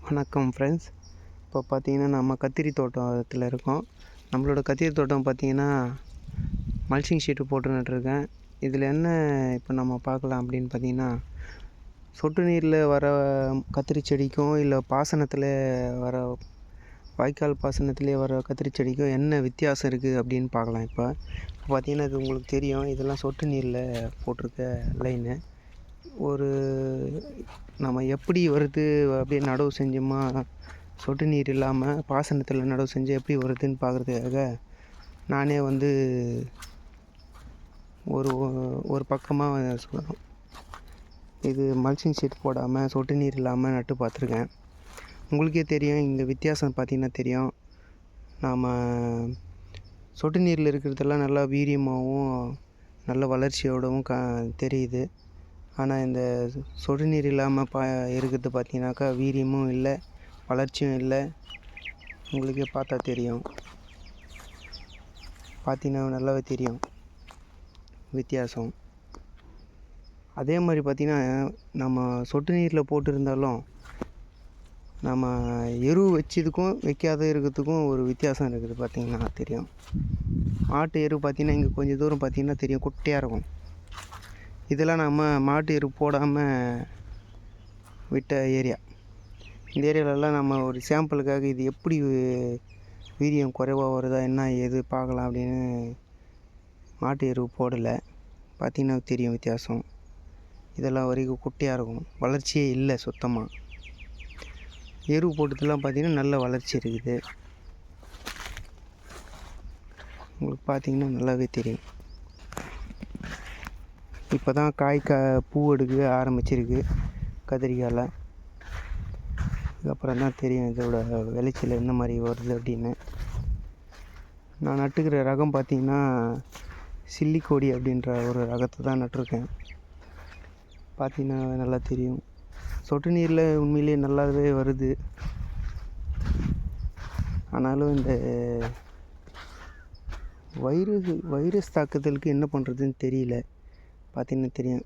வணக்கம் ஃப்ரெண்ட்ஸ். இப்போ பார்த்தீங்கன்னா நம்ம கத்திரி தோட்டத்தில் இருக்கோம். நம்மளோட கத்திரி தோட்டம் பார்த்தீங்கன்னா மல்ச்சிங் ஷீட்டு போட்டு நட்டுருக்கேன். இதில் என்ன இப்போ நம்ம பார்க்கலாம் அப்படின்னு பார்த்தீங்கன்னா, சொட்டு நீரில் வர கத்திரி செடிக்கும் இல்லை பாசனத்தில் வர வாய்க்கால் பாசனத்திலே வர கத்திரி செடிக்கும் என்ன வித்தியாசம் இருக்குது அப்படின்னு பார்க்கலாம். இப்போ பார்த்தீங்கன்னா இது உங்களுக்கு தெரியும், இதெல்லாம் சொட்டு நீரில் போட்டிருக்க லைனு. ஒரு நம்ம எப்படி வருது அப்படியே நடவு செஞ்சோமா, சொட்டு நீர் இல்லாமல் பாசனத்தில் நடவு செஞ்சு எப்படி வருதுன்னு பார்க்குறதுக்காக நானே வந்து ஒரு ஒரு பக்கமாக சொல்லணும், இது மல்ச்சிங் ஷீட் போடாமல் சொட்டு நீர் இல்லாமல் நட்டு பார்த்துருக்கேன். உங்களுக்கே தெரியும், இந்த வித்தியாசம் பார்த்திங்கன்னா தெரியும். நாம் சொட்டு நீரில் இருக்கிறதெல்லாம் நல்லா வீரியமாகவும் நல்ல வளர்ச்சியோடவும் தெரியுது. ஆனால் இந்த சொட்டு நீர் இல்லாமல் இருக்கிறது பார்த்தீங்கன்னாக்கா வீரியமும் இல்லை, வளர்ச்சியும் இல்லை. உங்களுக்கே பார்த்தா தெரியும், பார்த்தீங்கன்னா நல்லாவே தெரியும் வித்தியாசம். அதே மாதிரி பார்த்திங்கன்னா நம்ம சொட்டு நீரில் போட்டிருந்தாலும் நம்ம எரு வச்சதுக்கும் வைக்காத இருக்கிறதுக்கும் ஒரு வித்தியாசம் இருக்குது. பார்த்திங்கன்னா தெரியும், மாட்டு எரு பார்த்திங்கன்னா இங்கே கொஞ்சம் தூரம் பார்த்திங்கன்னா தெரியும், குட்டையாக இருக்கும். இதெல்லாம் நம்ம மாட்டு எரு போடாமல் விட்ட ஏரியா. இந்த ஏரியாவிலலாம் நம்ம ஒரு சாம்பிளுக்காக இது எப்படி வீரியம் குறைவாக வருதா என்ன ஏது பார்க்கலாம் அப்படின்னு மாட்டு எரு போடலை. பார்த்திங்கன்னா தெரியும் வித்தியாசம். இதெல்லாம் வரைக்கும் குட்டையாக இருக்கும், வளர்ச்சியே இல்லை சுத்தமாக. எரு போட்டதெல்லாம் பார்த்திங்கன்னா நல்ல வளர்ச்சி இருக்குது. உங்களுக்கு பார்த்திங்கன்னா நல்லாவே தெரியும். இப்போ தான் பூ எடுக்க ஆரம்பிச்சிருக்கு கத்திரிக்காயில். இதுக்கப்புறம் தான் தெரியும் இதோட விளைச்சல் என்ன மாதிரி வருது அப்படின்னு. நான் நட்டுக்கிற ரகம் பார்த்திங்கன்னா சில்லிக்கோடி அப்படின்ற ஒரு ரகத்தை தான் நட்டிருக்கேன். பார்த்திங்கன்னா நல்லா தெரியும், சொட்டு நீரில் உண்மையிலே நல்லாவே வருது. ஆனாலும் இந்த வைரஸ் தாக்குதலுக்கு என்ன பண்ணுறதுன்னு தெரியல. பார்த்திங்கன்னா தெரியும்,